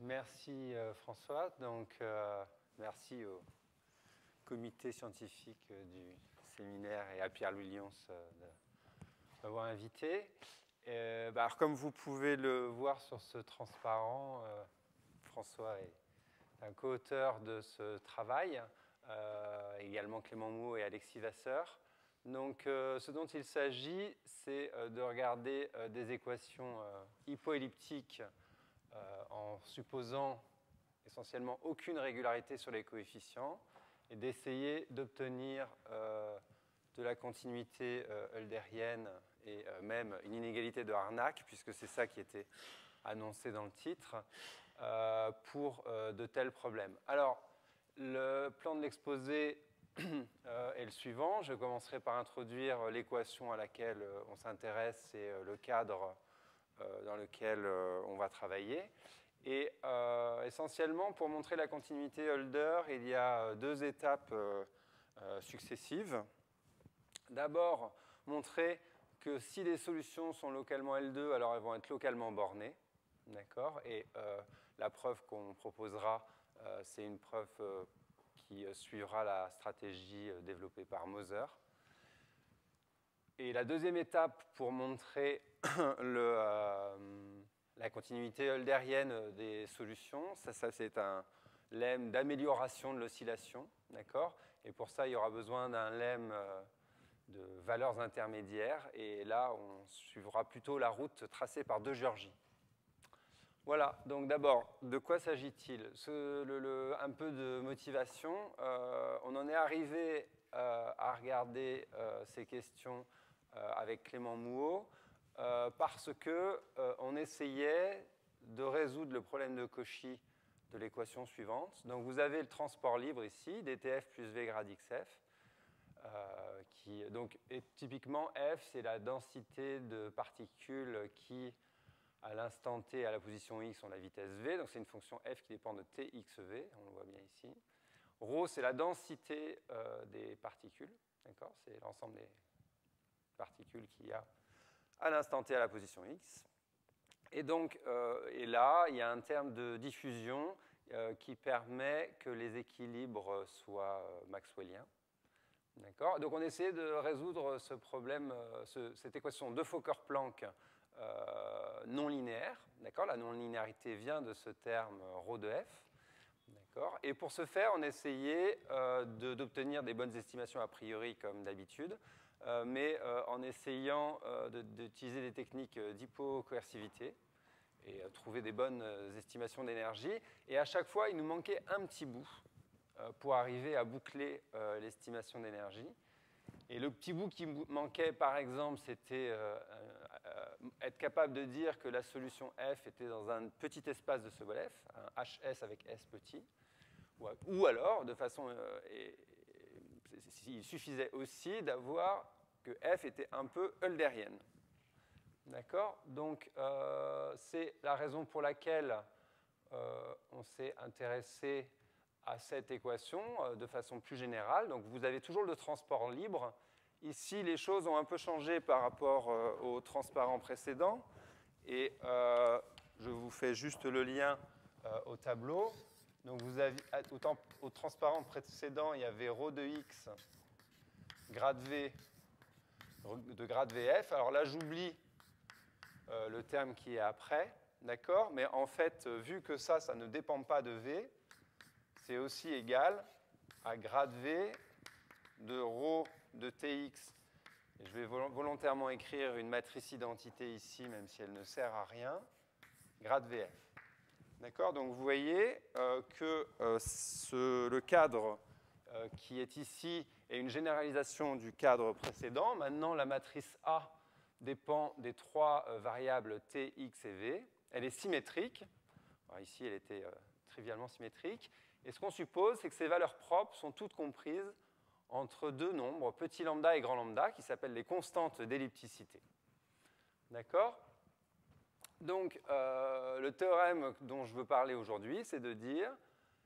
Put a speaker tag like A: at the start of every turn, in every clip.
A: Merci François. Donc, merci au comité scientifique du séminaire et à Pierre-Louis Lyons de m'avoir invité. Alors, comme vous pouvez le voir sur ce transparent, François est un co-auteur de ce travail, également Clément Mouot et Alexis Vasseur. Donc, ce dont il s'agit, c'est de regarder des équations hypoelliptiques en supposant essentiellement aucune régularité sur les coefficients et d'essayer d'obtenir de la continuité eulérienne et même une inégalité de Harnack, puisque c'est ça qui était annoncé dans le titre, pour de tels problèmes. Alors, le plan de l'exposé est le suivant. Je commencerai par introduire l'équation à laquelle on s'intéresse et le cadre dans lequel on va travailler. Et essentiellement, pour montrer la continuité Hölder, il y a deux étapes successives. D'abord, montrer que si les solutions sont localement L2, alors elles vont être localement bornées. D'accord ? Et la preuve qu'on proposera, c'est une preuve qui suivra la stratégie développée par Moser. Et la deuxième étape pour montrer la continuité höldérienne des solutions, ça c'est un lemme d'amélioration de l'oscillation, d'accord ? Et pour ça, il y aura besoin d'un lemme de valeurs intermédiaires. Et là, on suivra plutôt la route tracée par De Giorgi. Voilà, donc d'abord, de quoi s'agit-il ? Un peu de motivation. On en est arrivé à regarder ces questions avec Clément Mouot parce qu'on essayait de résoudre le problème de Cauchy de l'équation suivante. Donc vous avez le transport libre ici, dTf plus V grade xf. Typiquement, F, c'est la densité de particules qui, à l'instant t, à la position x, ont la vitesse v. Donc c'est une fonction f qui dépend de txv, on le voit bien ici. Rho, c'est la densité des particules. D'accord ? C'est l'ensemble des particules qu'il y a à l'instant t à la position x. Et donc, et là, il y a un terme de diffusion qui permet que les équilibres soient maxwelliens. D'accord ? Donc on essaie de résoudre ce problème, cette équation de Fokker-Planck non linéaire. D'accord ? La non-linéarité vient de ce terme ρ de f. D'accord ? Et pour ce faire, on essayait d'obtenir des bonnes estimations a priori comme d'habitude, mais en essayant d'utiliser des techniques d'hypocoercivité et trouver des bonnes estimations d'énergie. Et à chaque fois, il nous manquait un petit bout pour arriver à boucler l'estimation d'énergie. Et le petit bout qui manquait, par exemple, c'était être capable de dire que la solution F était dans un petit espace de Sobolev, un HS avec S petit, ou alors, de façon, il suffisait aussi d'avoir que F était un peu höldérienne. D'accord ? Donc, c'est la raison pour laquelle on s'est intéressé à cette équation de façon plus générale. Donc, vous avez toujours le transport libre. Ici, les choses ont un peu changé par rapport au transparent précédent. Et je vous fais juste le lien au tableau. Donc, vous avez, au transparent précédent, il y avait ρ de x, grade V, de grade VF. Alors là, j'oublie le terme qui est après, d'accord ? Mais en fait, vu que ça ne dépend pas de V, c'est aussi égal à grade V de ρ de Tx. Et je vais volontairement écrire une matrice identité ici, même si elle ne sert à rien, grade Vf. D'accord ? Donc vous voyez que le cadre qui est ici est une généralisation du cadre précédent. Maintenant, la matrice A dépend des trois variables t, x et v. Elle est symétrique. Alors ici, elle était trivialement symétrique. Et ce qu'on suppose, c'est que ces valeurs propres sont toutes comprises entre deux nombres, petit lambda et grand lambda, qui s'appellent les constantes d'ellipticité. D'accord ? Donc, le théorème dont je veux parler aujourd'hui, c'est de dire,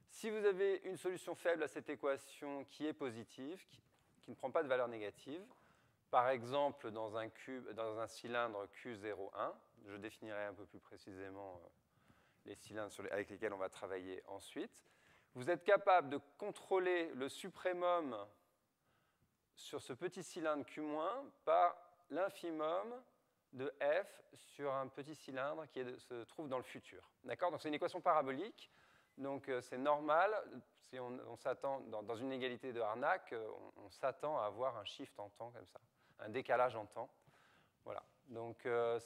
A: si vous avez une solution faible à cette équation qui est positive, qui ne prend pas de valeur négative, par exemple dans un cylindre Q01, je définirai un peu plus précisément les cylindres avec lesquels on va travailler ensuite. Vous êtes capable de contrôler le suprémum sur ce petit cylindre Q- par l'infimum de F sur un petit cylindre qui se trouve dans le futur. D'accord? Donc c'est une équation parabolique. Donc c'est normal, si on s'attend, dans une égalité de Harnack, on s'attend à avoir un shift en temps comme ça, un décalage en temps. Voilà. Donc ça,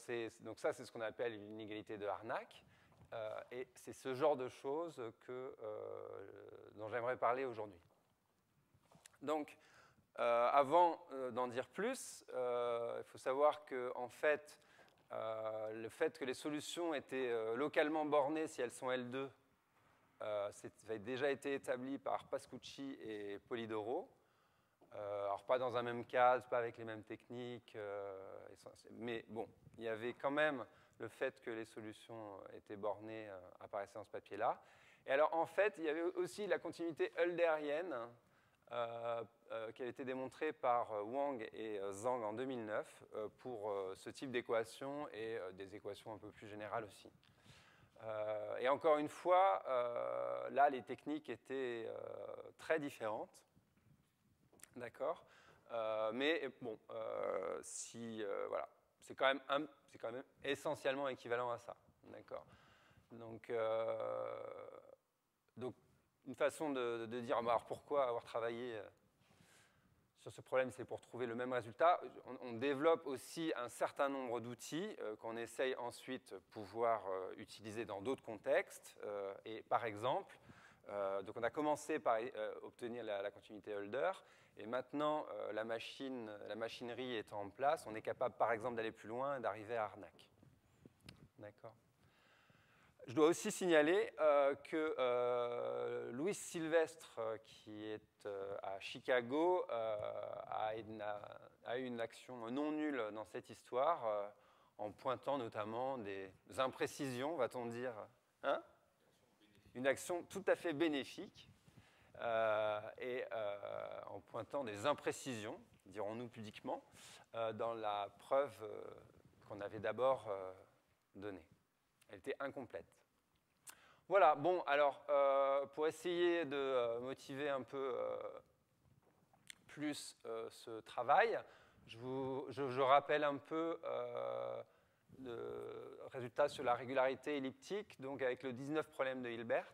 A: c'est ce qu'on appelle une inégalité de Harnack. Et c'est ce genre de choses dont j'aimerais parler aujourd'hui. Donc, avant d'en dire plus, il faut savoir que, en fait, le fait que les solutions étaient localement bornées si elles sont L2, ça a déjà été établi par Pascucci et Polidoro. Alors, pas dans un même cadre, pas avec les mêmes techniques, mais bon, il y avait quand même le fait que les solutions étaient bornées apparaissait dans ce papier-là. Et alors, en fait, il y avait aussi la continuité eulérienne qui a été démontrée par Wang et Zhang en 2009 pour ce type d'équations et des équations un peu plus générales aussi. Et encore une fois, là, les techniques étaient très différentes. D'accord. Mais bon, voilà, c'est quand même essentiellement équivalent à ça. D'accord. Donc, une façon de dire, alors pourquoi avoir travaillé sur ce problème, c'est pour trouver le même résultat. On développe aussi un certain nombre d'outils qu'on essaye ensuite pouvoir utiliser dans d'autres contextes. Et par exemple, donc on a commencé par obtenir la continuité Hölder. Et maintenant, la machinerie étant en place, on est capable, par exemple, d'aller plus loin et d'arriver à Harnack. D'accord. Je dois aussi signaler que Louis Sylvestre, qui est à Chicago, a eu une action non nulle dans cette histoire, en pointant notamment des imprécisions, va-t-on dire, hein? Une action tout à fait bénéfique. Et en pointant des imprécisions, dirons-nous pudiquement, dans la preuve qu'on avait d'abord donnée. Elle était incomplète. Voilà, bon, alors, pour essayer de motiver un peu plus ce travail, je rappelle un peu le résultat sur la régularité elliptique, donc avec le 19 problème de Hilbert.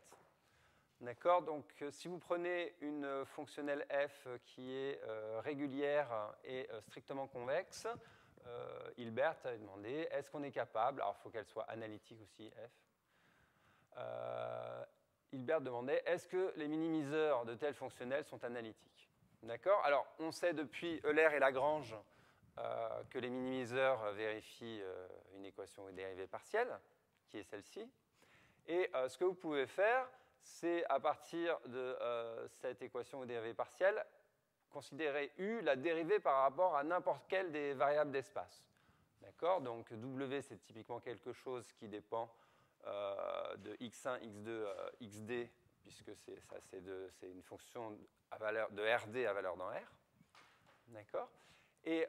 A: D'accord. Donc, si vous prenez une fonctionnelle f qui est régulière et strictement convexe, Hilbert a demandé est-ce qu'on est capable, alors il faut qu'elle soit analytique aussi, f. Hilbert demandait est-ce que les minimiseurs de telles fonctionnelles sont analytiques. D'accord. Alors, on sait depuis Euler et Lagrange que les minimiseurs vérifient une équation aux dérivées partielles, qui est celle-ci. Et ce que vous pouvez faire, c'est à partir de cette équation aux dérivées partielles, considérer U la dérivée par rapport à n'importe quelle des variables d'espace. D'accord. Donc W, c'est typiquement quelque chose qui dépend de x1, x2, xd, puisque c'est une fonction à valeur de Rd à valeur dans R. D'accord. Et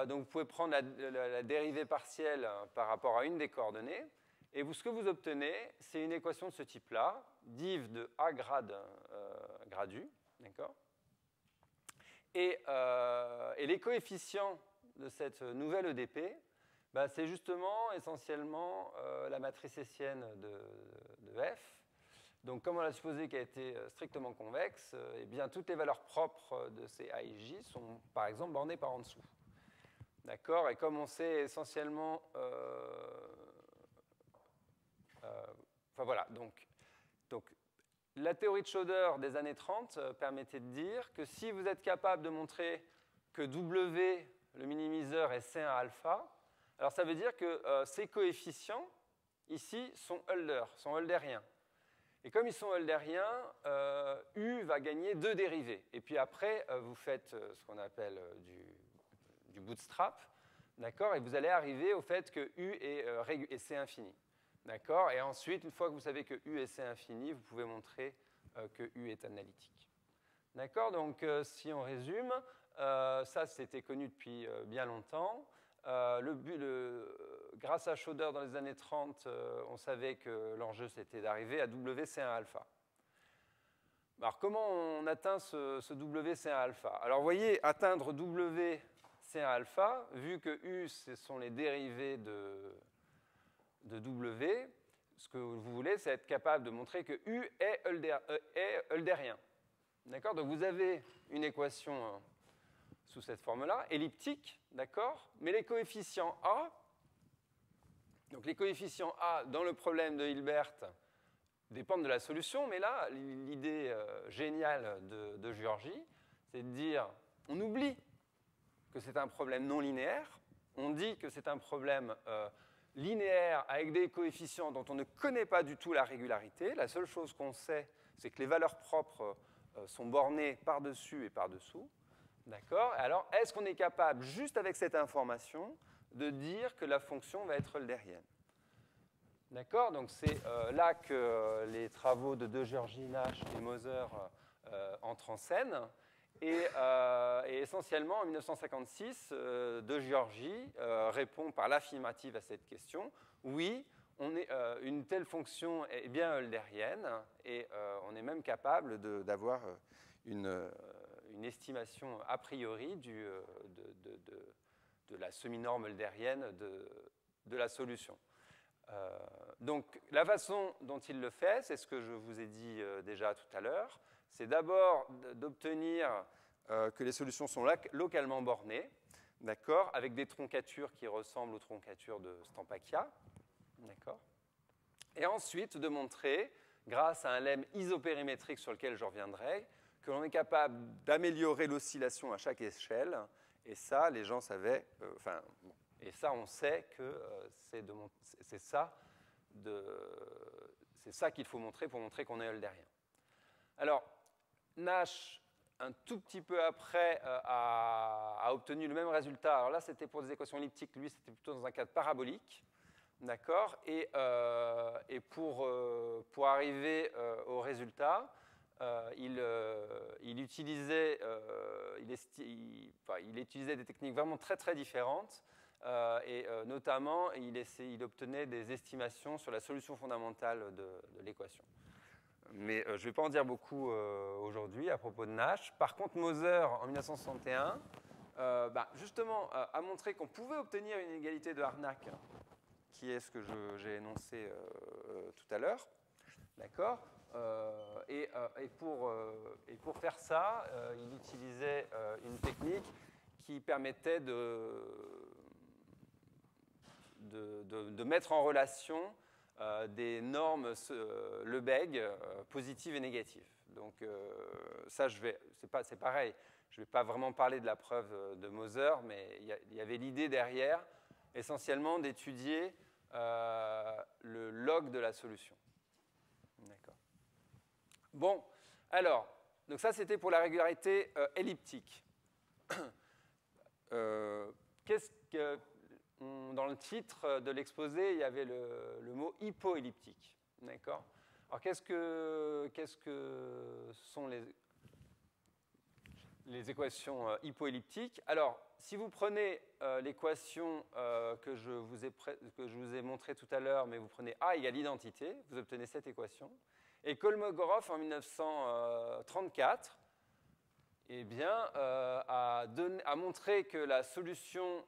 A: donc vous pouvez prendre la dérivée partielle par rapport à une des coordonnées. Et ce que vous obtenez, c'est une équation de ce type-là, div de A grade U, d'accord. Et les coefficients de cette nouvelle EDP, c'est justement essentiellement la matrice hessienne de F. Donc, comme on l'a supposé qu'elle était strictement convexe, eh bien, toutes les valeurs propres de ces A et J sont, par exemple, bornées par en dessous. D'accord. Et comme on sait essentiellement... enfin voilà, donc la théorie de Schroeder des années 30 permettait de dire que si vous êtes capable de montrer que W, le minimiseur, est C1 alpha, alors ça veut dire que ces coefficients, ici, sont höldériens. Et comme ils sont höldériens, U va gagner 2 dérivées. Et puis après, vous faites ce qu'on appelle du bootstrap, d'accord, et vous allez arriver au fait que U est C infini. D'accord. Et ensuite, une fois que vous savez que U est C infini, vous pouvez montrer que U est analytique. D'accord. Donc, si on résume, ça, c'était connu depuis bien longtemps. Grâce à Schauder, dans les années 30, on savait que l'enjeu, c'était d'arriver à WC1 alpha. Alors, comment on atteint ce WC1 alpha? Alors, vous voyez, atteindre WC1 alpha, vu que U, ce sont les dérivés de W, ce que vous voulez, c'est être capable de montrer que U est eulerien. D'accord? Donc, vous avez une équation sous cette forme-là, elliptique, d'accord? Mais les coefficients A, donc les coefficients A dans le problème de Hilbert dépendent de la solution, mais là, l'idée géniale de Giorgi, c'est de dire, on oublie que c'est un problème non linéaire, on dit que c'est un problème linéaire avec des coefficients dont on ne connaît pas du tout la régularité. La seule chose qu'on sait, c'est que les valeurs propres sont bornées par-dessus et par-dessous. D'accord? Alors, est-ce qu'on est capable, juste avec cette information, de dire que la fonction va être eulérienne? D'accord? Donc, c'est là que les travaux de Giorgi, Nash et Moser entrent en scène. Et essentiellement, en 1956, De Giorgi répond par l'affirmative à cette question. Oui, une telle fonction est bien eulérienne et on est même capable d'avoir une estimation a priori de la semi-norme eulérienne de la solution. Donc, la façon dont il le fait, c'est ce que je vous ai dit déjà tout à l'heure, c'est d'abord d'obtenir que les solutions sont localement bornées, d'accord, avec des troncatures qui ressemblent aux troncatures de Stampacchia, d'accord, et ensuite de montrer, grâce à un lemme isopérimétrique sur lequel je reviendrai, que l'on est capable d'améliorer l'oscillation à chaque échelle, et ça, les gens savaient, et ça, on sait que c'est ça qu'il faut montrer pour montrer qu'on est eulérien. Alors, Nash, un tout petit peu après, a obtenu le même résultat. Alors là, c'était pour des équations elliptiques. Lui, c'était plutôt dans un cadre parabolique. D'accord? Et pour arriver au résultat, il utilisait des techniques vraiment très, très différentes. Et notamment, il obtenait des estimations sur la solution fondamentale de l'équation. Mais je ne vais pas en dire beaucoup aujourd'hui à propos de Nash. Par contre, Moser, en 1961, justement, a montré qu'on pouvait obtenir une égalité de Harnack, qui est ce que j'ai énoncé tout à l'heure. D'accord? Et pour faire ça, il utilisait une technique qui permettait de mettre en relation des normes Lebesgue positives et négatives. Donc ça, c'est pareil. Je ne vais pas vraiment parler de la preuve de Moser, mais il y avait l'idée derrière, essentiellement, d'étudier le log de la solution. D'accord. Bon, alors, donc ça, c'était pour la régularité elliptique. Dans le titre de l'exposé, il y avait le mot hypoelliptique. D'accord? Alors, qu'est-ce que sont les équations hypoelliptiques? Alors, si vous prenez l'équation que je vous ai montrée tout à l'heure, mais vous prenez A égale identité, vous obtenez cette équation. Et Kolmogorov, en 1934, a montré que la solution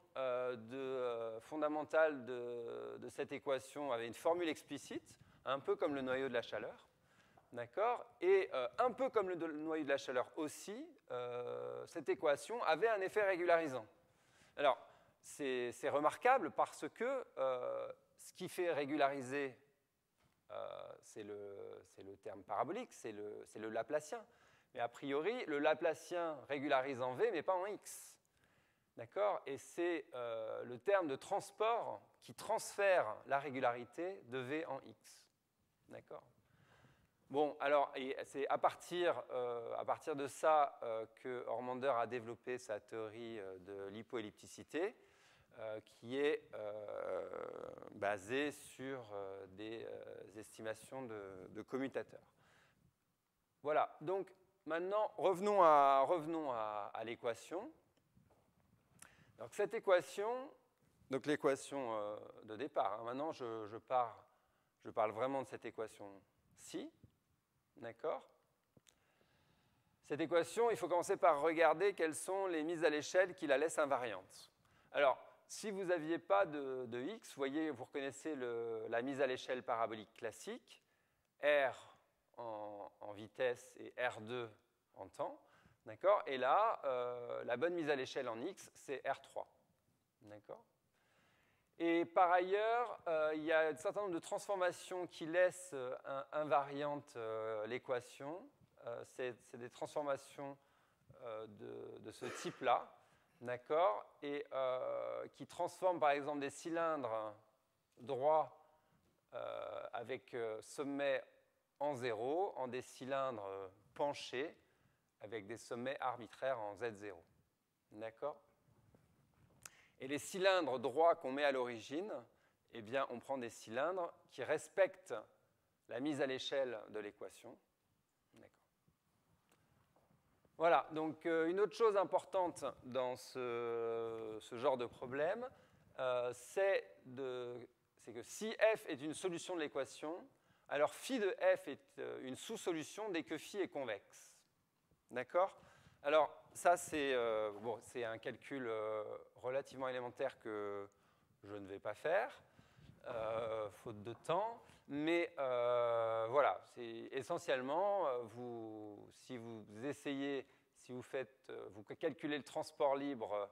A: fondamentale de cette équation avait une formule explicite, un peu comme le noyau de la chaleur. D'accord? Et un peu comme le noyau de la chaleur aussi, cette équation avait un effet régularisant. Alors, c'est remarquable parce que ce qui fait régulariser, c'est le terme parabolique, c'est le Laplacien. Mais a priori, le Laplacien régularise en V, mais pas en X. D'accord? Et c'est le terme de transport qui transfère la régularité de V en X. D'accord? Bon, alors, c'est à partir de ça que Ormander a développé sa théorie de l'hypoellipticité, qui est basée sur des estimations de commutateurs. Voilà, donc maintenant, revenons à l'équation. Donc, cette équation, Donc l'équation de départ. Maintenant, je parle vraiment de cette équation-ci. D'accord? Cette équation, il faut commencer par regarder quelles sont les mises à l'échelle qui la laissent invariante. Alors, si vous n'aviez pas de x, vous reconnaissez la mise à l'échelle parabolique classique, r en vitesse et R2 en temps. D'accord? Et là, la bonne mise à l'échelle en x, c'est R3. D'accord? Et par ailleurs, il y a un certain nombre de transformations qui laissent invariante l'équation. C'est des transformations de ce type-là, d'accord, et qui transforment par exemple des cylindres droits avec sommet en 0 en des cylindres penchés avec des sommets arbitraires en Z0. D'accord? Et les cylindres droits qu'on met à l'origine, eh bien, on prend des cylindres qui respectent la mise à l'échelle de l'équation. Voilà, donc une autre chose importante dans ce genre de problème, c'est que si f est une solution de l'équation, alors phi de f est une sous-solution dès que phi est convexe. D'accord? Alors, ça, c'est un calcul relativement élémentaire que je ne vais pas faire, faute de temps. Mais voilà, c'est essentiellement, si vous calculez le transport libre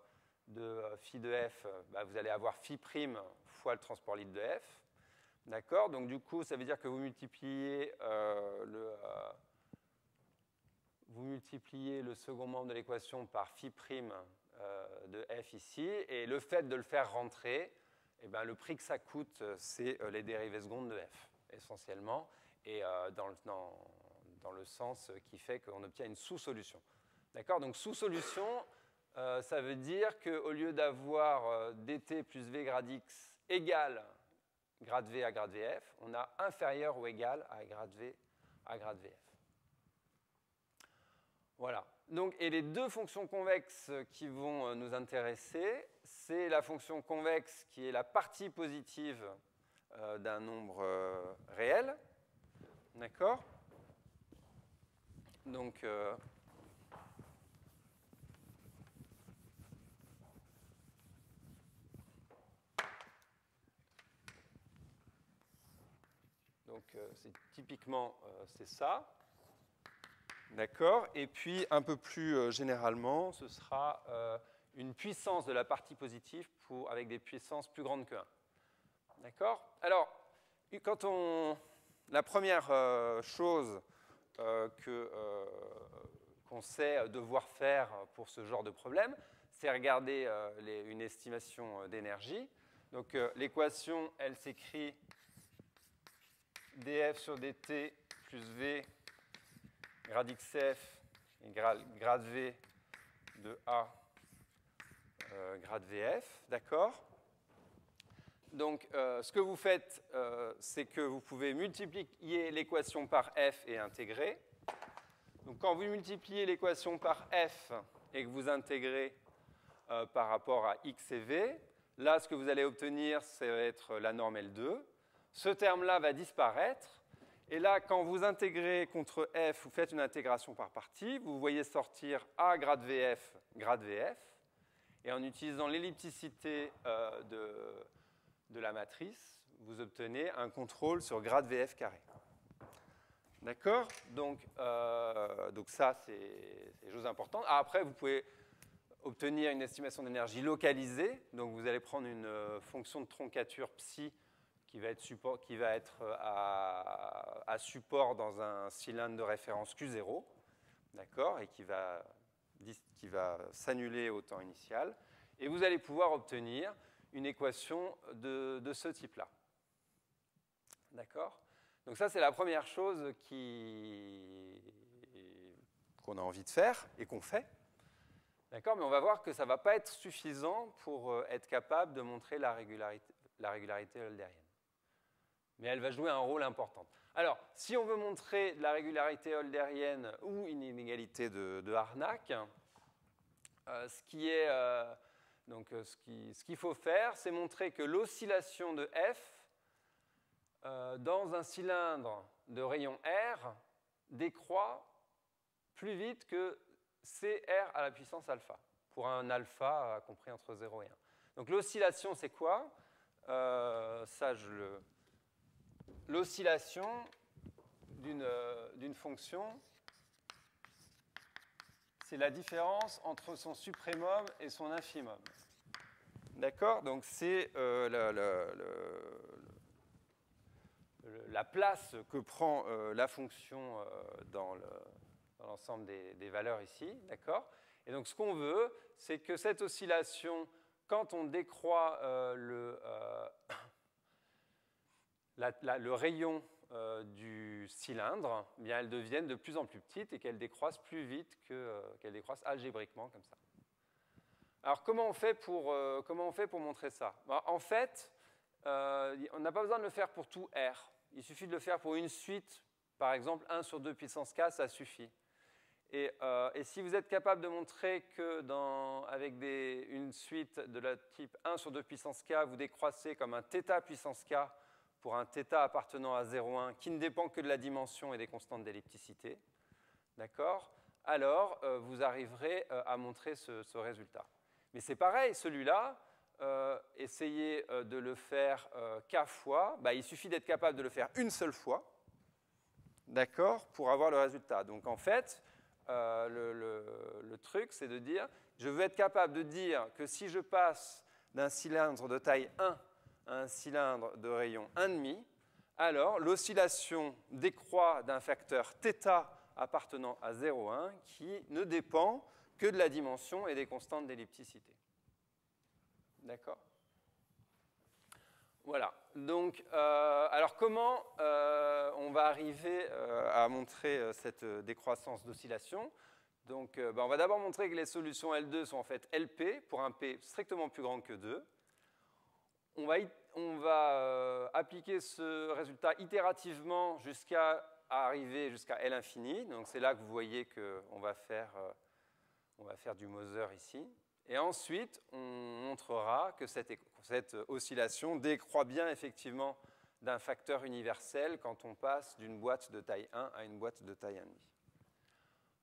A: de phi de f, vous allez avoir phi prime fois le transport libre de f. D'accord? Donc du coup, ça veut dire que vous multipliez le second membre de l'équation par phi prime de f ici, et le fait de le faire rentrer, eh bien, le prix que ça coûte, c'est les dérivées secondes de f, essentiellement, et dans le sens qui fait qu'on obtient une sous-solution. D'accord? Donc sous-solution, ça veut dire qu'au lieu d'avoir dt plus v grad x égale grade v à grade vf, on a inférieur ou égal à grade v à grade vf. Voilà. Donc, et les deux fonctions convexes qui vont nous intéresser, c'est la fonction convexe qui est la partie positive d'un nombre réel. D'accord? Donc, c'est typiquement c'est ça. D'accord? Et puis, un peu plus généralement, ce sera une puissance de la partie positive avec des puissances plus grandes que 1. D'accord? Alors, la première chose qu'on sait devoir faire pour ce genre de problème, c'est regarder une estimation d'énergie. Donc, l'équation, elle s'écrit df sur dt plus v grade xf égale grade v de a grade vf, d'accord? Donc, ce que vous faites, c'est que vous pouvez multiplier l'équation par f et intégrer. Donc, quand vous multipliez l'équation par f et que vous intégrez par rapport à x et v, là, ce que vous allez obtenir, ça va être la norme L2. Ce terme-là va disparaître. Et là, quand vous intégrez contre f, vous faites une intégration par partie, vous voyez sortir a grade vf, grade vf. Et en utilisant l'ellipticité de la matrice, vous obtenez un contrôle sur grade vf carré. D'accord? Donc ça, c'est des choses importantes. Après, vous pouvez obtenir une estimation d'énergie localisée. Donc vous allez prendre une fonction de troncature psi qui va être à support dans un cylindre de référence Q0, d'accord, et qui va s'annuler au temps initial. Et vous allez pouvoir obtenir une équation de ce type-là. D'accord? Donc ça, c'est la première chose qu'on a envie de faire et qu'on fait. D'accord? Mais on va voir que ça ne va pas être suffisant pour être capable de montrer la régularité eulérienne. Mais elle va jouer un rôle important. Alors, si on veut montrer la régularité eulérienne ou une inégalité de Harnack, ce qui est Donc ce qu'il faut faire, c'est montrer que l'oscillation de F dans un cylindre de rayon R décroît plus vite que CR à la puissance alpha, pour un alpha compris entre 0 et 1. Donc l'oscillation, c'est quoi? L'oscillation d'une fonction, c'est la différence entre son suprêmum et son infimum. D'accord? Donc c'est la place que prend la fonction dans l'ensemble des valeurs ici. D'accord? Et donc ce qu'on veut, c'est que cette oscillation, quand on décroît le rayon du cylindre, eh bien, elles deviennent de plus en plus petites et qu'elles décroissent plus vite qu'elles décroissent algébriquement comme ça. Alors comment on fait pour montrer ça? En fait, on n'a pas besoin de le faire pour tout R. Il suffit de le faire pour une suite, par exemple 1 sur 2 puissance k, ça suffit. Et si vous êtes capable de montrer que avec une suite de la type 1 sur 2 puissance k, vous décroissez comme un θ puissance k pour un θ appartenant à 0,1 qui ne dépend que de la dimension et des constantes d'ellipticité, d'accord? Alors, vous arriverez à montrer ce résultat. Mais c'est pareil, celui-là, essayez de le faire k fois, il suffit d'être capable de le faire une seule fois, d'accord, pour avoir le résultat. Donc en fait, le truc, c'est de dire, je veux être capable de dire que si je passe d'un cylindre de taille 1 à un cylindre de rayon 1,5, alors l'oscillation décroît d'un facteur θ appartenant à 0,1 qui ne dépend que de la dimension et des constantes d'ellipticité. D'accord? Voilà. Donc, alors comment on va arriver à montrer cette décroissance d'oscillation? Donc, on va d'abord montrer que les solutions L2 sont en fait LP pour un P strictement plus grand que 2. On va appliquer ce résultat itérativement jusqu'à arriver jusqu'à L infini. Donc c'est là que vous voyez qu'on va faire du Moser ici. Et ensuite, on montrera que cette oscillation décroît bien effectivement d'un facteur universel quand on passe d'une boîte de taille 1 à une boîte de taille 1,5.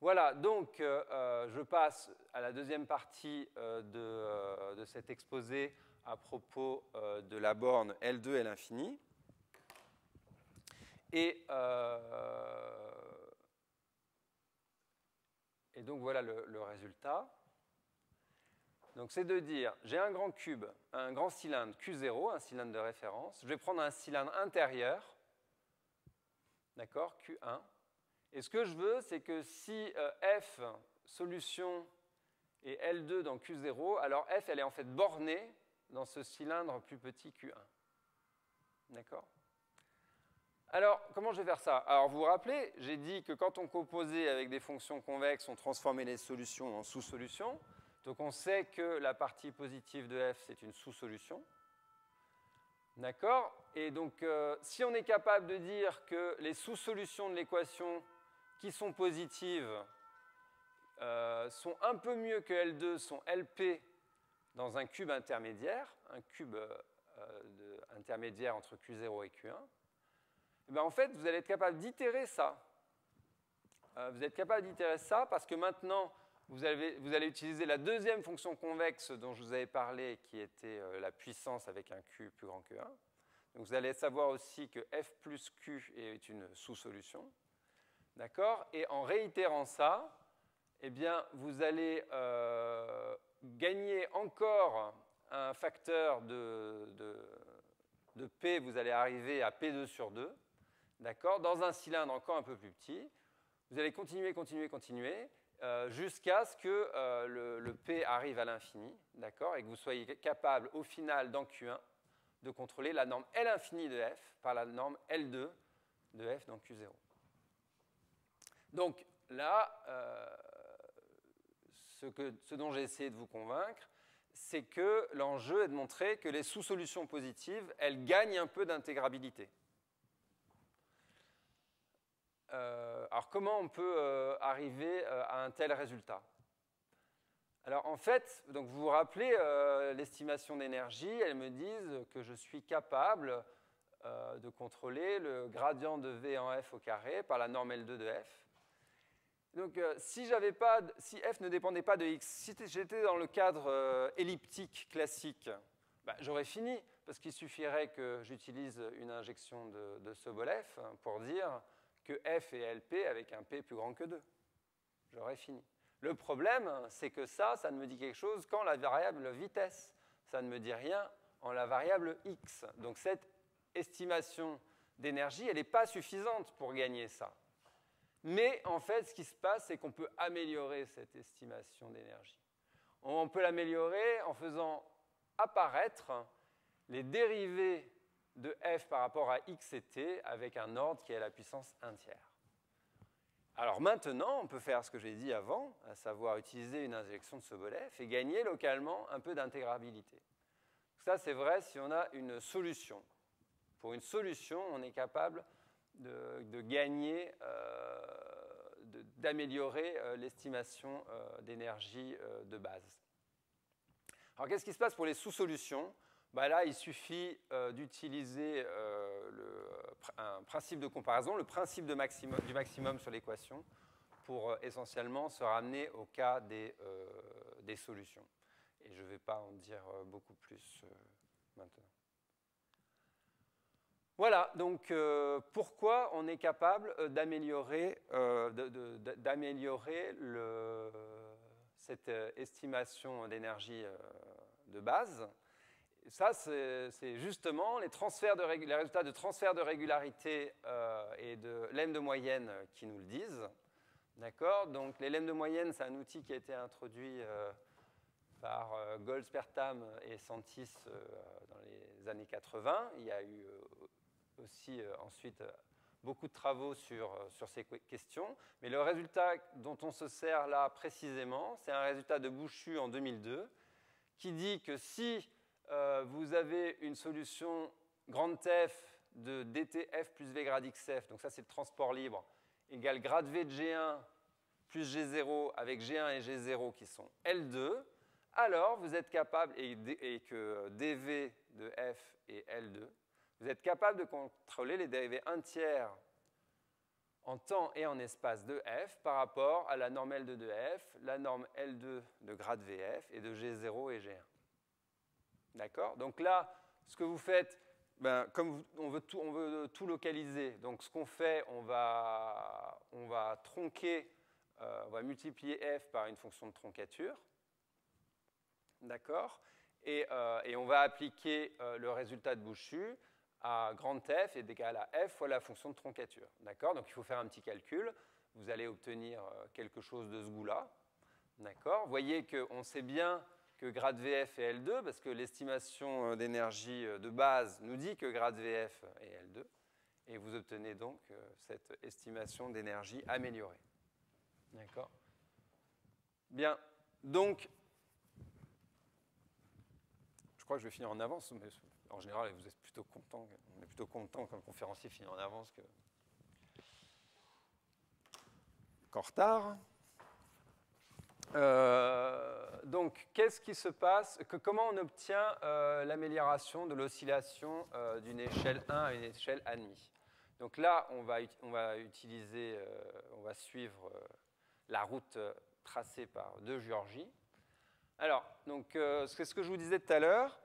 A: Voilà, donc je passe à la deuxième partie de cet exposé à propos de la borne L2 L infini. Et donc voilà le résultat. Donc c'est de dire, j'ai un grand cube, un grand cylindre Q0, un cylindre de référence. Je vais prendre un cylindre intérieur, d'accord, Q1. Et ce que je veux, c'est que si F, solution, est L2 dans Q0, alors F, elle est en fait bornée dans ce cylindre plus petit Q1. D'accord? Alors, comment je vais faire ça? Alors, vous vous rappelez, j'ai dit que quand on composait avec des fonctions convexes, on transformait les solutions en sous-solutions. Donc, on sait que la partie positive de F, c'est une sous-solution. D'accord? Et donc, si on est capable de dire que les sous-solutions de l'équation qui sont positives sont un peu mieux que L2, sont LP dans un cube intermédiaire, un cube intermédiaire entre Q0 et Q1, et bien en fait, vous allez être capable d'itérer ça. Vous êtes capable d'itérer ça parce que maintenant, vous allez utiliser la deuxième fonction convexe dont je vous avais parlé, qui était la puissance avec un Q plus grand que 1. Donc vous allez savoir aussi que F plus Q est une sous-solution. D'accord? Et en réitérant ça, eh bien, vous allez gagner encore un facteur de P, vous allez arriver à P2 sur 2, d'accord, dans un cylindre encore un peu plus petit. Vous allez continuer, jusqu'à ce que le P arrive à l'infini, d'accord, et que vous soyez capable, au final, dans Q1, de contrôler la norme L infini de F par la norme L2 de F dans Q0. Donc là, ce dont j'ai essayé de vous convaincre, c'est que l'enjeu est de montrer que les sous-solutions positives, elles gagnent un peu d'intégrabilité. Alors comment on peut arriver à un tel résultat? Alors en fait, donc vous vous rappelez, l'estimation d'énergie, elles me disent que je suis capable de contrôler le gradient de V en F au carré par la norme L2 de F. Donc si f ne dépendait pas de x, si j'étais dans le cadre elliptique classique, bah, j'aurais fini, parce qu'il suffirait que j'utilise une injection de Sobolev pour dire que f est LP avec un P plus grand que 2. J'aurais fini. Le problème, c'est que ça ne me dit quelque chose qu'en la variable vitesse. Ça ne me dit rien en la variable x. Donc cette estimation d'énergie, elle n'est pas suffisante pour gagner ça. Mais en fait, ce qui se passe, c'est qu'on peut améliorer cette estimation d'énergie. On peut l'améliorer en faisant apparaître les dérivés de f par rapport à x et t avec un ordre qui est à la puissance 1 tiers. Alors maintenant, on peut faire ce que j'ai dit avant, à savoir utiliser une injection de Sobolev et gagner localement un peu d'intégrabilité. Ça, c'est vrai si on a une solution. Pour une solution, on est capable de gagner, d'améliorer l'estimation d'énergie de base. Alors, qu'est-ce qui se passe pour les sous-solutions? Bah là, il suffit d'utiliser un principe de comparaison, le principe du maximum sur l'équation, pour essentiellement se ramener au cas des solutions. Et je ne vais pas en dire beaucoup plus maintenant. Voilà, donc pourquoi on est capable d'améliorer cette estimation d'énergie de base. Ça, c'est justement les résultats de transfert de régularité et de lemme de moyenne qui nous le disent. D'accord? Donc les lemmes de moyenne, c'est un outil qui a été introduit par Goldspertham et Santis dans les années 80. Il y a eu aussi ensuite beaucoup de travaux sur ces questions. Mais le résultat dont on se sert là précisément, c'est un résultat de Bouchu en 2002 qui dit que si vous avez une solution grande F de dtf plus v grade xf, donc ça c'est le transport libre, égale grade v de G1 plus G0 avec G1 et G0 qui sont L2, alors vous êtes capable, et que dv de f est L2, vous êtes capable de contrôler les dérivés 1 tiers en temps et en espace de f par rapport à la norme L2 de f, la norme L2 de grade Vf et de G0 et G1. D'accord? Donc là, ce que vous faites, comme on veut tout localiser, donc ce qu'on fait, on va tronquer, on va multiplier f par une fonction de troncature. D'accord? Et on va appliquer le résultat de Bouchu à grande f est égal à f fois la fonction de troncature. D'accord? Donc il faut faire un petit calcul. Vous allez obtenir quelque chose de ce goût-là. D'accord? Vous voyez qu'on sait bien que grade Vf est L2 parce que l'estimation d'énergie de base nous dit que grade Vf est L2. Et vous obtenez donc cette estimation d'énergie améliorée. D'accord? Bien. Donc, je crois que je vais finir en avance, mais en général, vous êtes plutôt content. On est plutôt content quand le conférencier finit en avance qu'en retard. Donc, qu'est-ce qui se passe? Comment on obtient l'amélioration de l'oscillation d'une échelle 1 à une échelle 1,5? Donc là, on va suivre la route tracée par De Giorgi. Alors, donc, c'est ce que je vous disais tout à l'heure.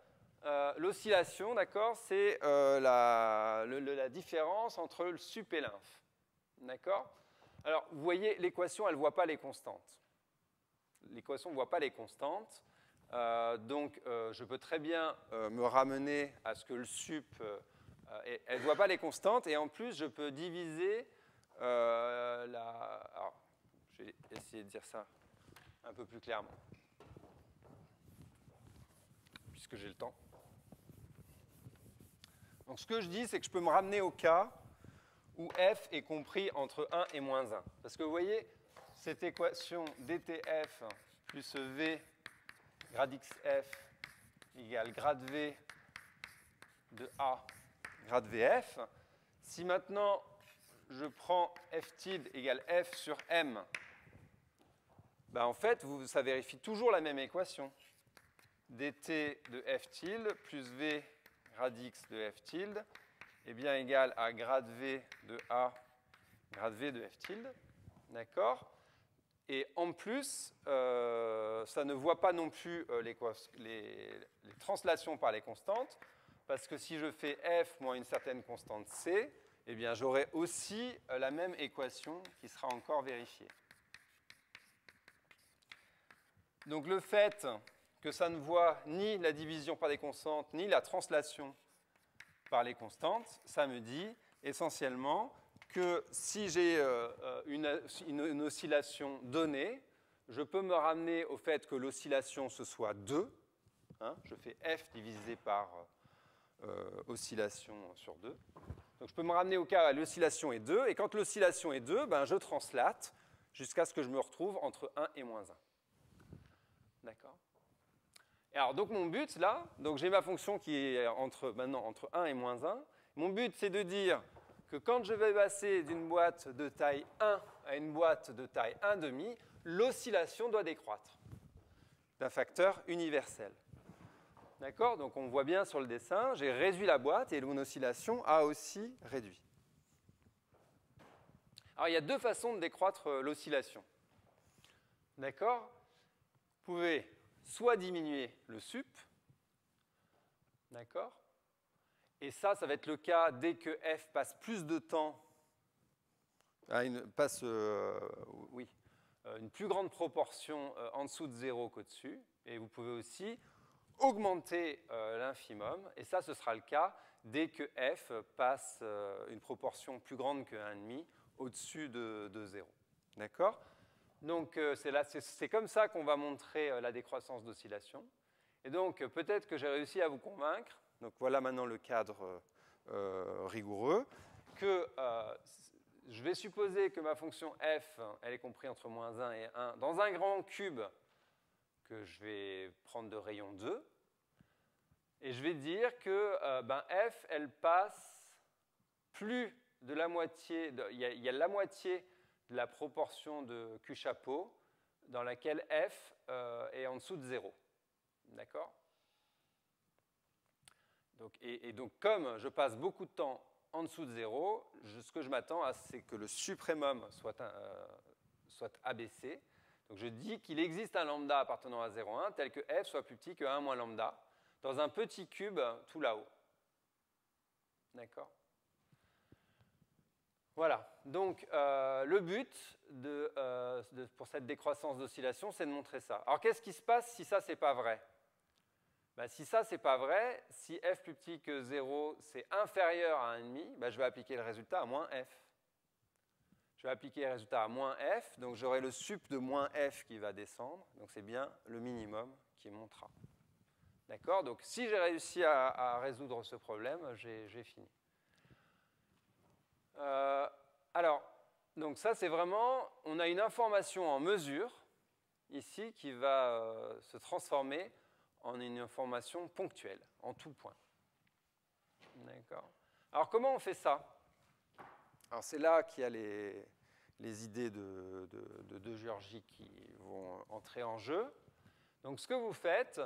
A: L'oscillation, d'accord, c'est la différence entre le sup et l'inf. D'accord? Alors, vous voyez, l'équation, elle ne voit pas les constantes. L'équation ne voit pas les constantes. Donc, je peux très bien me ramener à ce que le sup, elle ne voit pas les constantes. Et en plus, je peux diviser Alors, je vais essayer de dire ça un peu plus clairement, puisque j'ai le temps. Donc, ce que je dis, c'est que je peux me ramener au cas où f est compris entre 1 et moins 1. Parce que vous voyez, cette équation dtf plus v grade xf égale grade v de a grade vf. Si maintenant je prends f tilde égale f sur m ben, en fait, ça vérifie toujours la même équation. dt de f tilde plus v radix de f tilde est bien égal à grade v de a grade v de f tilde. D'accord? Et en plus, ça ne voit pas non plus les translations par les constantes, parce que si je fais f moins une certaine constante c, eh bien j'aurai aussi la même équation qui sera encore vérifiée. Donc le fait que ça ne voit ni la division par des constantes, ni la translation par les constantes, ça me dit essentiellement que si j'ai une oscillation donnée, je peux me ramener au fait que l'oscillation ce soit 2. Hein, je fais f divisé par oscillation sur 2. Donc je peux me ramener au cas où l'oscillation est 2, et quand l'oscillation est 2, ben, je translate jusqu'à ce que je me retrouve entre 1 et moins 1. D'accord? Et alors, donc mon but, là, donc j'ai ma fonction qui est maintenant entre 1 et moins 1. Mon but, c'est de dire que quand je vais passer d'une boîte de taille 1 à une boîte de taille 1,5, l'oscillation doit décroître d'un facteur universel. D'accord? Donc on voit bien sur le dessin, j'ai réduit la boîte et mon oscillation a aussi réduit. Alors il y a deux façons de décroître l'oscillation. D'accord? Vous pouvez soit diminuer le sup, d'accord? Et ça va être le cas dès que f passe plus de temps, une plus grande proportion en dessous de 0 qu'au-dessus. Et vous pouvez aussi augmenter l'infimum, et ça, ce sera le cas dès que f passe une proportion plus grande que 1,5 au-dessus de 0. D'accord? Donc, c'est comme ça qu'on va montrer la décroissance d'oscillation. Et donc, peut-être que j'ai réussi à vous convaincre, donc voilà maintenant le cadre rigoureux, que je vais supposer que ma fonction f, elle est comprise entre moins 1 et 1, dans un grand cube que je vais prendre de rayon 2, et je vais dire que f, elle passe plus de la moitié, il y a la moitié de la proportion de Q chapeau dans laquelle f est en dessous de 0. D'accord? Donc, comme je passe beaucoup de temps en dessous de 0, ce que je m'attends à, c'est que le suprêmum soit abaissé. Donc, je dis qu'il existe un lambda appartenant à 0,1 tel que f soit plus petit que 1 moins lambda dans un petit cube tout là-haut. D'accord? Voilà. Donc, le but pour cette décroissance d'oscillation, c'est de montrer ça. Alors, qu'est-ce qui se passe si ça, c'est pas vrai? Si ça, c'est pas vrai, si f plus petit que 0, c'est inférieur à 1,5, je vais appliquer le résultat à moins f. Je vais appliquer le résultat à moins f, donc j'aurai le sup de moins f qui va descendre, donc c'est bien le minimum qui montera. D'accord? Donc si j'ai réussi à résoudre ce problème, j'ai fini. Alors, donc ça c'est vraiment, on a une information en mesure, ici, qui va se transformer en une information ponctuelle, en tout point. D'accord. Alors, comment on fait ça? Alors, c'est là qu'il y a les idées de Georgi qui vont entrer en jeu. Donc, ce que vous faites,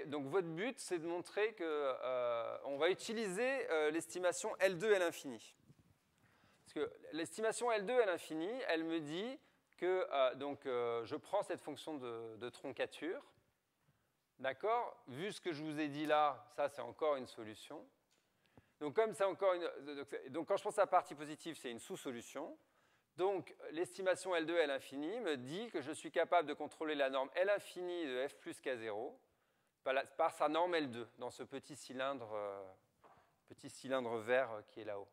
A: donc votre but, c'est de montrer qu'on va utiliser l'estimation L2 à l'infini. Parce que l'estimation L2 à l'infini, elle me dit que je prends cette fonction de troncature. D'accord? Vu ce que je vous ai dit là, ça c'est encore une solution. Donc comme c'est encore donc quand je pense à la partie positive, c'est une sous-solution. Donc l'estimation L2 L infini me dit que je suis capable de contrôler la norme L infini de f plus K0 par sa norme L2 dans ce petit cylindre vert qui est là-haut.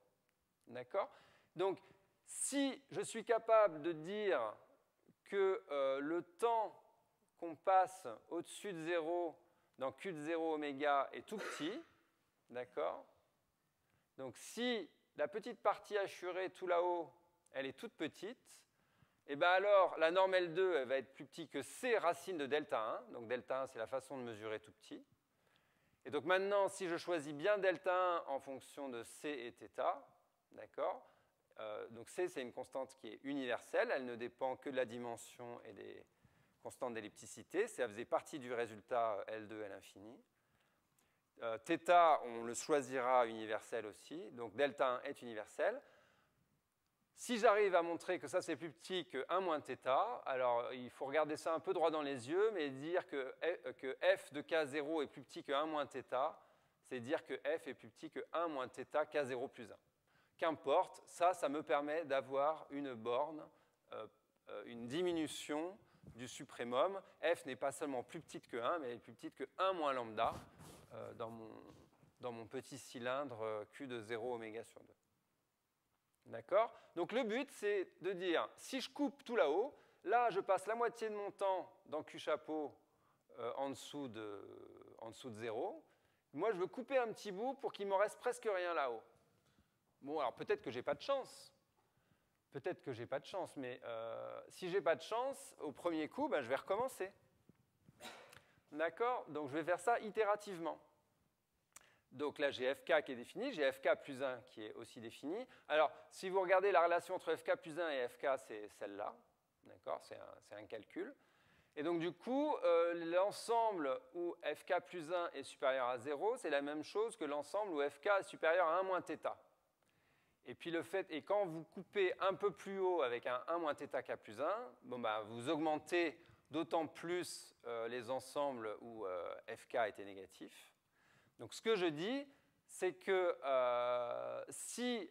A: D'accord? Donc si je suis capable de dire que le temps qu'on passe au-dessus de 0 dans Q de 0 oméga est tout petit, d'accord? Donc si la petite partie assurée tout là-haut, elle est toute petite, et bien alors la norme L2 elle va être plus petite que C racine de delta 1, donc delta 1 c'est la façon de mesurer tout petit. Et donc maintenant, si je choisis bien delta 1 en fonction de C et θ, d'accord? Donc C c'est une constante qui est universelle, elle ne dépend que de la dimension et constante d'ellipticité, ça faisait partie du résultat L2, L infini. Θ, on le choisira universel aussi, donc delta 1 est universel. Si j'arrive à montrer que ça c'est plus petit que 1 moins θ, alors il faut regarder ça un peu droit dans les yeux, mais dire que f de k0 est plus petit que 1 moins θ, c'est dire que f est plus petit que 1 moins θ k0 plus 1. Qu'importe, ça me permet d'avoir une borne, une diminution du suprémum. F n'est pas seulement plus petite que 1, mais elle est plus petite que 1 moins lambda dans mon petit cylindre Q de 0 oméga sur 2. D'accord? Donc le but, c'est de dire, si je coupe tout là-haut, là, je passe la moitié de mon temps dans Q chapeau en dessous de 0. Moi, je veux couper un petit bout pour qu'il ne me reste presque rien là-haut. Bon, alors peut-être que je n'ai pas de chance. Peut-être que je n'ai pas de chance, mais si je n'ai pas de chance, au premier coup, ben, je vais recommencer. D'accord? Donc je vais faire ça itérativement. Donc là, j'ai fk qui est défini, j'ai fk plus 1 qui est aussi défini. Alors, si vous regardez la relation entre fk plus 1 et fk, c'est celle-là. D'accord? C'est un calcul. Et donc, du coup, l'ensemble où fk plus 1 est supérieur à 0, c'est la même chose que l'ensemble où fk est supérieur à 1 moins θ. Et puis et quand vous coupez un peu plus haut avec un 1 moins θ k plus 1, bon, bah, vous augmentez d'autant plus les ensembles où fk était négatif. Donc ce que je dis, c'est que si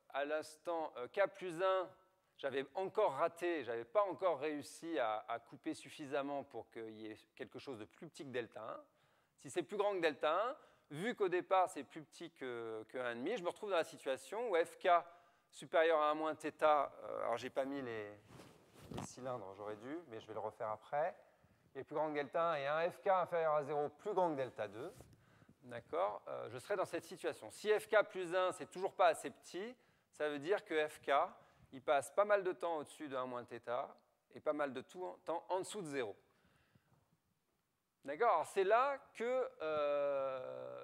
A: à l'instant k plus 1, j'avais encore raté, je n'avais pas encore réussi à couper suffisamment pour qu'il y ait quelque chose de plus petit que delta 1, si c'est plus grand que delta 1, vu qu'au départ c'est plus petit que 1,5, je me retrouve dans la situation où fk supérieur à 1 moins θ, alors j'ai pas mis les cylindres, j'aurais dû, mais je vais le refaire après, est plus grand que delta 1 et un fk inférieur à 0 plus grand que delta 2, d'accord, je serai dans cette situation. Si fk plus 1, c'est toujours pas assez petit, ça veut dire que fk, il passe pas mal de temps au-dessus de 1 moins θ et pas mal de temps en dessous de 0. D'accord. Alors c'est là que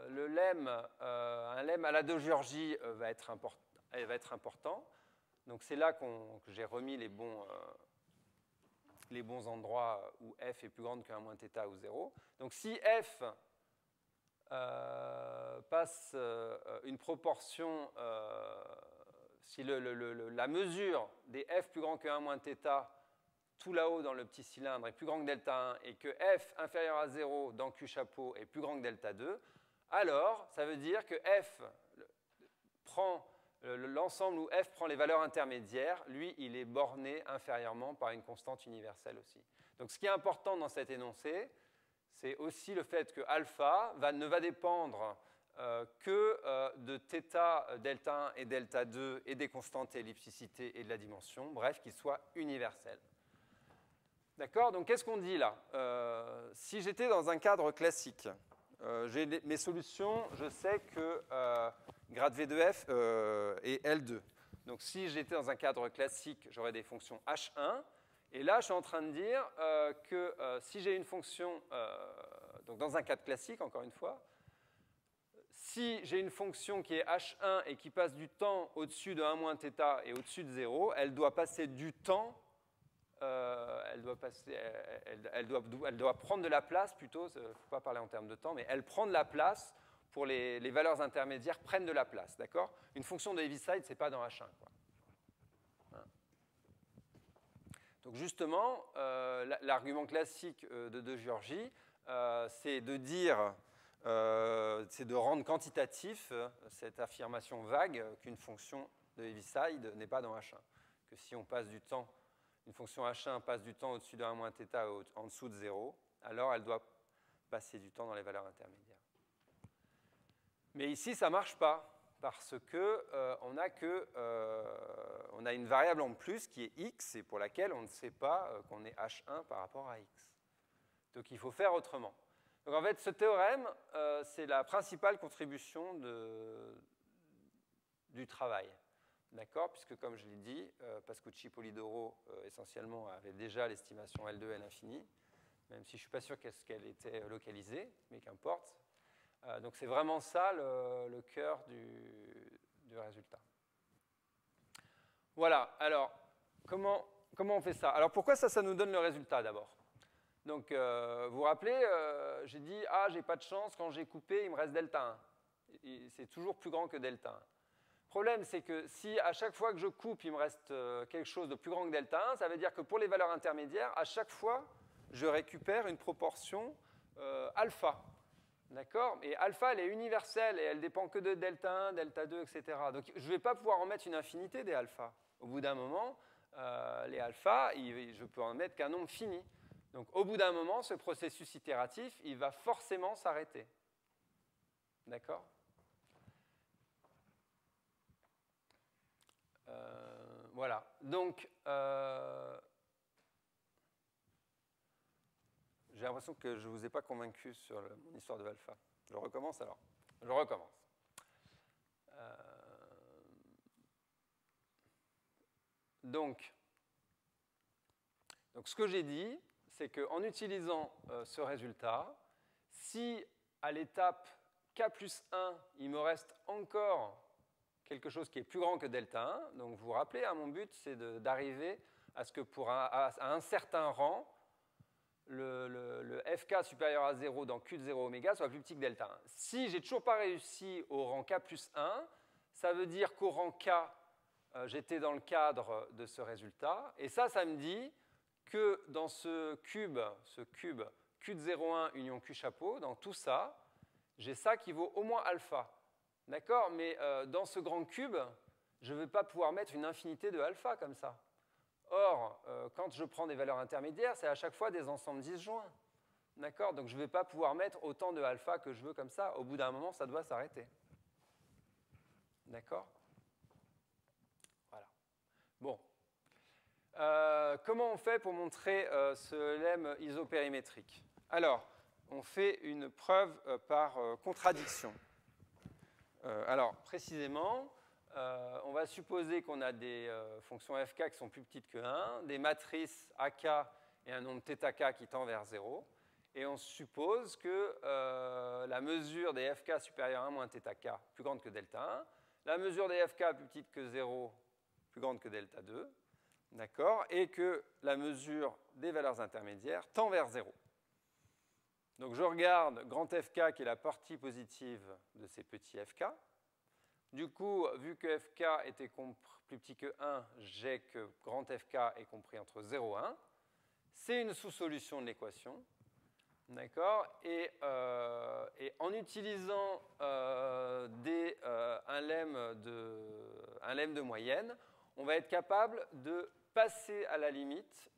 A: le lemme, un lemme à la de Giorgi va être important. Donc c'est là que j'ai remis les bons endroits où f est plus grande que 1 moins θ ou 0. Donc si f passe une proportion, si la mesure des f plus grand que 1 moins θ tout là-haut dans le petit cylindre est plus grand que delta 1 et que f inférieur à 0 dans Q chapeau est plus grand que delta 2, alors ça veut dire que f prend l'ensemble où f prend les valeurs intermédiaires, lui, il est borné inférieurement par une constante universelle aussi. Donc ce qui est important dans cet énoncé, c'est aussi le fait que alpha ne va dépendre que de θ, delta 1 et delta 2 et des constantes ellipticité et de la dimension, bref, qu'il soit universel. D'accord? Donc qu'est-ce qu'on dit là? Si j'étais dans un cadre classique, j'ai mes solutions, je sais que grade V de f est L2. Donc si j'étais dans un cadre classique, j'aurais des fonctions H1. Et là, je suis en train de dire que si j'ai une fonction, donc dans un cadre classique, encore une fois, si j'ai une fonction qui est H1 et qui passe du temps au-dessus de 1 moins θ et au-dessus de 0, elle doit passer du temps, elle doit prendre de la place plutôt, il ne faut pas parler en termes de temps, mais elle prend de la place pour les valeurs intermédiaires prennent de la place, d'accord? Une fonction de Heaviside, ce n'est pas dans H1, quoi. Donc justement, l'argument classique de Giorgi, c'est de dire, c'est de rendre quantitatif cette affirmation vague qu'une fonction de Heaviside n'est pas dans H1. Que si on passe du temps, une fonction H1 passe du temps au-dessus de 1 moins θ en dessous de 0, alors elle doit passer du temps dans les valeurs intermédiaires. Mais ici, ça ne marche pas. Parce qu'on a une variable en plus qui est x et pour laquelle on ne sait pas qu'on est h1 par rapport à x. Donc il faut faire autrement. Donc en fait, ce théorème, c'est la principale contribution du travail. D'accord? Puisque comme je l'ai dit, Pascucci-Polidoro essentiellement avait déjà l'estimation L2 L infini, même si je ne suis pas sûr qu'elle était localisée, mais qu'importe. Donc c'est vraiment ça le cœur du résultat. Voilà, alors comment on fait ça? Alors pourquoi ça nous donne le résultat d'abord? Donc, vous vous rappelez, j'ai dit, ah, j'ai pas de chance, quand j'ai coupé, il me reste delta 1. C'est toujours plus grand que delta 1. Le problème, c'est que si à chaque fois que je coupe, il me reste quelque chose de plus grand que delta 1, ça veut dire que pour les valeurs intermédiaires, à chaque fois, je récupère une proportion alpha. D'accord? Et alpha, elle est universelle et elle ne dépend que de delta 1, delta 2, etc. Donc, je ne vais pas pouvoir en mettre une infinité des alphas. Au bout d'un moment, les alphas, je peux en mettre qu'un nombre fini. Donc, au bout d'un moment, ce processus itératif, il va forcément s'arrêter. D'accord? Voilà. Donc, j'ai l'impression que je ne vous ai pas convaincu sur mon histoire de alpha. Je recommence alors. Je recommence. Donc, ce que j'ai dit, c'est qu'en utilisant ce résultat, si à l'étape k plus 1, il me reste encore quelque chose qui est plus grand que delta 1, donc vous vous rappelez, hein, mon but, c'est d'arriver à ce que à un certain rang, le fk supérieur à 0 dans q de 0 oméga soit plus petit que delta 1. Si j'ai toujours pas réussi au rang k plus 1, ça veut dire qu'au rang k, j'étais dans le cadre de ce résultat. Et ça me dit que dans ce cube q de 0,1 union q chapeau, dans tout ça, j'ai ça qui vaut au moins alpha. D'accord? Mais dans ce grand cube, je ne vais pas pouvoir mettre une infinité de alpha comme ça. Or, quand je prends des valeurs intermédiaires, c'est à chaque fois des ensembles disjoints. D'accord? Donc je ne vais pas pouvoir mettre autant de alpha que je veux comme ça. Au bout d'un moment, ça doit s'arrêter. D'accord? Voilà. Bon. Comment on fait pour montrer ce lemme isopérimétrique? Alors, on fait une preuve par contradiction. Alors, précisément, on va supposer qu'on a des fonctions fk qui sont plus petites que 1, des matrices ak et un nombre θk qui tend vers 0, et on suppose que la mesure des fk supérieure à 1 moins θk plus grande que delta 1, la mesure des fk plus petite que 0 plus grande que delta 2, d'accord, et que la mesure des valeurs intermédiaires tend vers 0. Donc je regarde grand fk qui est la partie positive de ces petits fk. Du coup, vu que fk était plus petit que 1, j'ai que grand fk est compris entre 0 et 1. C'est une sous-solution de l'équation. D'accord? Et en utilisant un lemme de moyenne, on va être capable de passer à la limite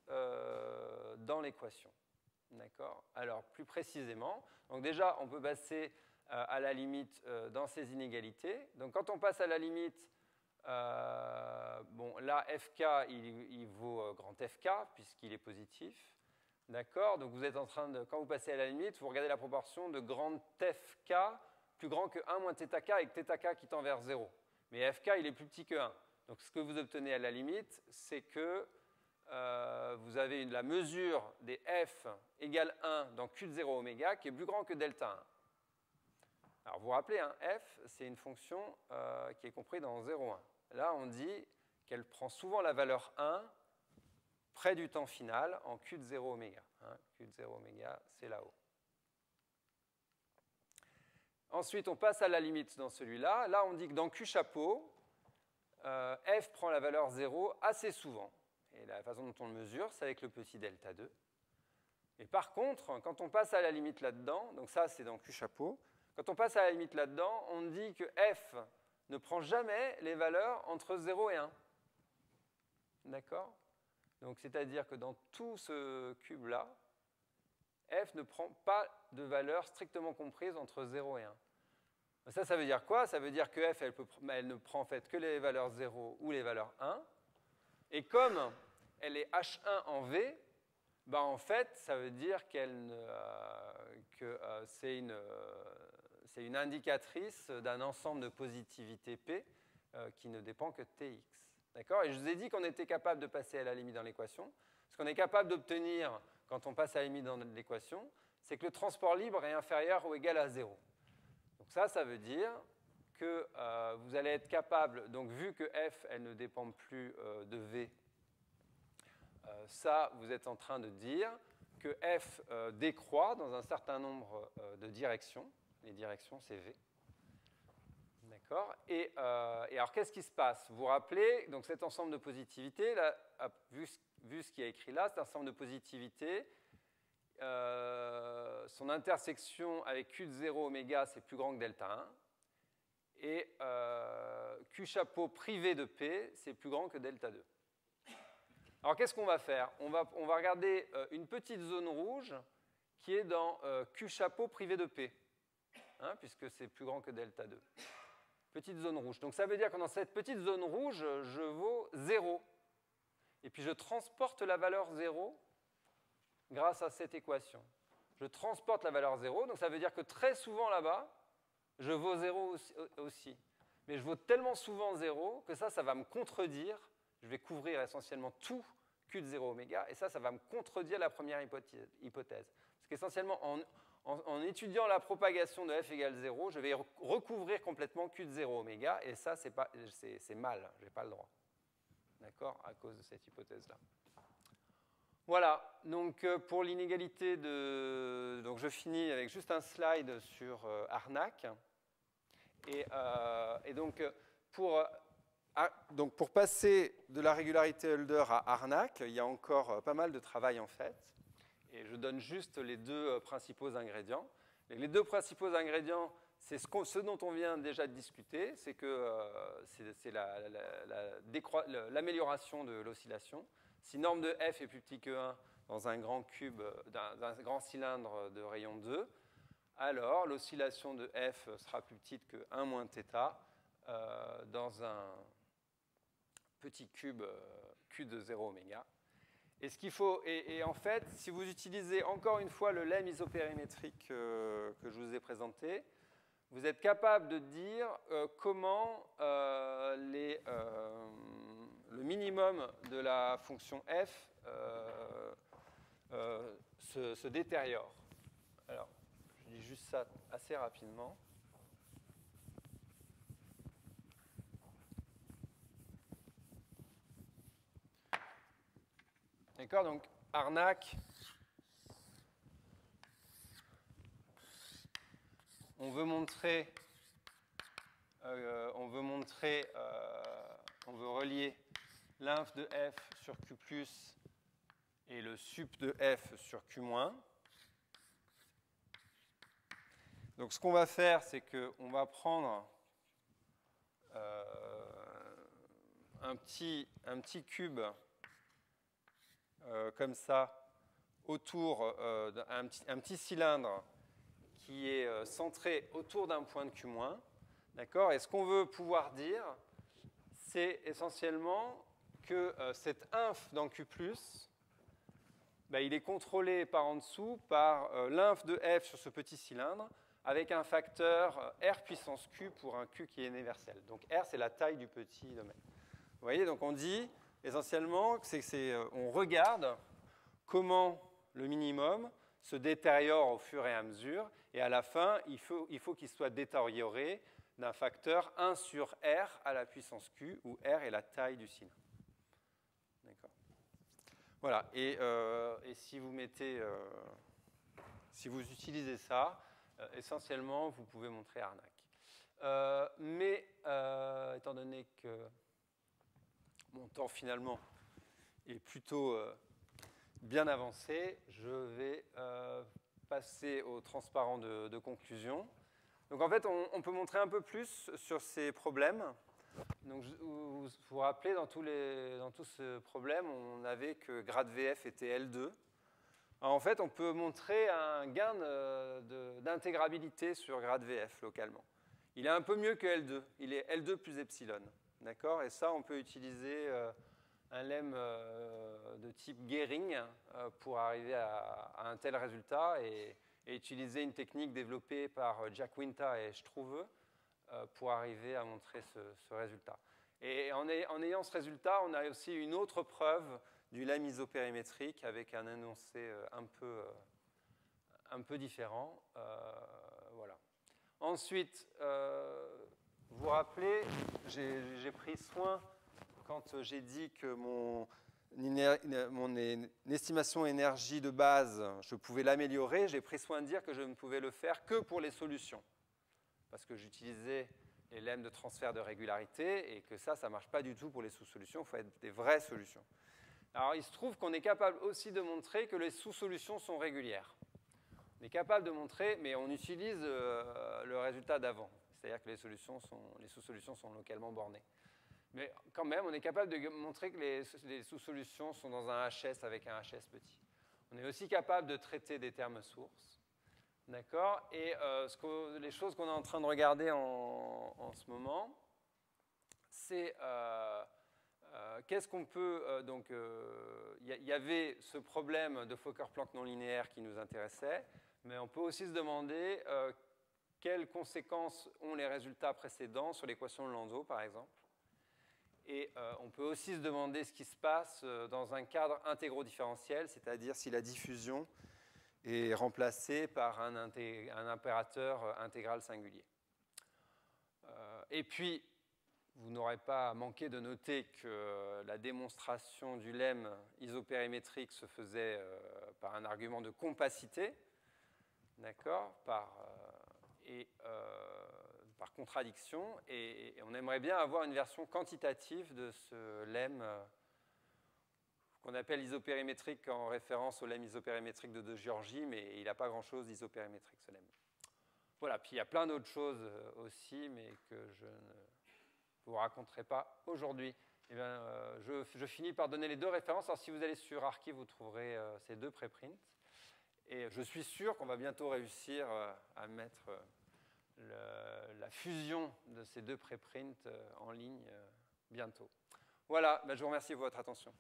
A: dans l'équation. D'accord? Alors, plus précisément, donc déjà, on peut passer à la limite dans ces inégalités. Donc, quand on passe à la limite, bon, là, fk, il vaut grand fk, puisqu'il est positif. D'accord? Donc, vous êtes en train de, quand vous passez à la limite, vous regardez la proportion de grand fk plus grand que 1 moins θk, avec θk qui tend vers 0. Mais fk, il est plus petit que 1. Donc, ce que vous obtenez à la limite, c'est que vous avez la mesure des f égale 1 dans q de 0 oméga qui est plus grand que delta 1. Alors vous vous rappelez, hein, f, c'est une fonction qui est comprise dans 0,1. Là, on dit qu'elle prend souvent la valeur 1 près du temps final en q de 0 oméga. Hein, q de 0 oméga, c'est là-haut. Ensuite, on passe à la limite dans celui-là. Là, on dit que dans q chapeau, f prend la valeur 0 assez souvent. Et la façon dont on le mesure, c'est avec le petit delta 2. Et par contre, quand on passe à la limite là-dedans, donc ça c'est dans Q chapeau, quand on passe à la limite là-dedans, on dit que f ne prend jamais les valeurs entre 0 et 1. D'accord? Donc c'est-à-dire que dans tout ce cube-là, f ne prend pas de valeur strictement comprise entre 0 et 1. Ça veut dire quoi? Ça veut dire que f, elle ne prend en fait que les valeurs 0 ou les valeurs 1. Et comme elle est H1 en V, ben en fait, ça veut dire que c'est une indicatrice d'un ensemble de positivité P qui ne dépend que de Tx. D'accord? Et je vous ai dit qu'on était capable de passer à la limite dans l'équation. Ce qu'on est capable d'obtenir quand on passe à la limite dans l'équation, c'est que le transport libre est inférieur ou égal à 0. Donc ça veut dire que vous allez être capable, donc vu que f, elle ne dépend plus de v, ça, vous êtes en train de dire que f décroît dans un certain nombre de directions. Les directions, c'est v. D'accord. Et alors, qu'est-ce qui se passe? Vous vous rappelez, donc cet ensemble de positivité, là, vu ce qu'il y a écrit là, cet ensemble de positivité, son intersection avec Q de 0 oméga, c'est plus grand que delta 1. Et Q chapeau privé de P, c'est plus grand que delta 2. Alors, qu'est-ce qu'on va faire? On va regarder une petite zone rouge qui est dans Q chapeau privé de P, hein, puisque c'est plus grand que delta 2. Petite zone rouge. Donc, ça veut dire que dans cette petite zone rouge, je vaux 0. Et puis, je transporte la valeur 0 grâce à cette équation. Je transporte la valeur 0, donc ça veut dire que très souvent là-bas, je vaux 0 aussi. Mais je vaux tellement souvent 0 que ça va me contredire. Je vais couvrir essentiellement tout Q de 0 oméga, et ça va me contredire la première hypothèse. Parce qu'essentiellement, en étudiant la propagation de f égale 0, je vais recouvrir complètement Q de 0 oméga, et ça, c'est mal, je n'ai pas le droit. D'accord? À cause de cette hypothèse-là. Voilà, donc pour l'inégalité de... Donc je finis avec juste un slide sur Harnack. Et donc, pour passer de la régularité Hölder à Harnack, il y a encore pas mal de travail en fait. Et je donne juste les deux principaux ingrédients. Et les deux principaux ingrédients, c'est ce dont on vient déjà de discuter, c'est que c'est l'amélioration de l'oscillation. Si norme de f est plus petit que 1 dans un grand cube, d'un grand cylindre de rayon 2, alors l'oscillation de f sera plus petite que 1 moins θ dans un petit cube Q de 0 oméga. Et ce qu'il faut, et en fait, si vous utilisez encore une fois le lemme isopérimétrique que je vous ai présenté, vous êtes capable de dire comment le minimum de la fonction f se détériore. Alors, je dis juste ça assez rapidement. D'accord, donc Harnack, on veut relier l'inf de f sur q plus et le sup de f sur q moins. Donc ce qu'on va faire, c'est qu'on va prendre un petit cube comme ça autour d'un petit cylindre qui est centré autour d'un point de Q-. D'accord ? Et ce qu'on veut pouvoir dire, c'est essentiellement que cet inf dans Q+, il est contrôlé par en dessous par l'inf de f sur ce petit cylindre avec un facteur R puissance Q pour un Q qui est universel. Donc R, c'est la taille du petit domaine. Vous voyez, donc on dit essentiellement on regarde comment le minimum se détériore au fur et à mesure, et à la fin, il faut qu'il soit détérioré d'un facteur 1 sur R à la puissance Q, où R est la taille du cylindre. D'accord. Voilà, et si vous utilisez ça, essentiellement, vous pouvez montrer Harnack. Mais étant donné que mon temps finalement est plutôt bien avancé, je vais passer au transparent de conclusion. Donc en fait, on peut montrer un peu plus sur ces problèmes. Donc vous vous rappelez, dans tout ce problème, on n'avait que grade VF était L2. Alors en fait, on peut montrer un gain d'intégrabilité sur grade VF localement. Il est un peu mieux que L2. Il est L2 plus epsilon. D'accord ? Et ça, on peut utiliser un lemme de type Gehring pour arriver à un tel résultat et utiliser une technique développée par Jack Winta et Struve pour arriver à montrer ce résultat. Et en ayant ce résultat, on a aussi une autre preuve du lemme isopérimétrique avec un énoncé un peu différent. Voilà. Ensuite, vous vous rappelez, j'ai pris soin, quand j'ai dit que mon mon estimation énergie de base, je pouvais l'améliorer. J'ai pris soin de dire que je ne pouvais le faire que pour les solutions, parce que j'utilisais les lemmes de transfert de régularité et que ça ne marche pas du tout pour les sous-solutions. Il faut être des vraies solutions. Alors, il se trouve qu'on est capable aussi de montrer que les sous-solutions sont régulières. On est capable de montrer, mais on utilise le résultat d'avant. C'est-à-dire que les sous-solutions sont localement bornées. Mais quand même, on est capable de montrer que les sous-solutions sont dans un HS avec un HS petit. On est aussi capable de traiter des termes sources. D'accord? Et les choses qu'on est en train de regarder en ce moment, c'est qu'est-ce qu'on peut... il y avait ce problème de Fokker-Planck non linéaire qui nous intéressait, mais on peut aussi se demander quelles conséquences ont les résultats précédents sur l'équation de Landau, par exemple. Et on peut aussi se demander ce qui se passe dans un cadre intégro-différentiel, c'est-à-dire si la diffusion est remplacée par un opérateur intégral singulier. Et puis, vous n'aurez pas manqué de noter que la démonstration du lemme isopérimétrique se faisait par un argument de compacité, d'accord, par contradiction, et on aimerait bien avoir une version quantitative de ce lemme qu'on appelle isopérimétrique en référence au lemme isopérimétrique de De Giorgi, mais il n'a pas grand-chose d'isopérimétrique, ce lemme. Voilà, puis il y a plein d'autres choses aussi, mais que je ne vous raconterai pas aujourd'hui. Eh bien, je finis par donner les deux références. Alors, si vous allez sur Archive, vous trouverez ces deux préprints. Et je suis sûr qu'on va bientôt réussir à mettre la fusion de ces deux préprints en ligne bientôt. Voilà, je vous remercie de votre attention.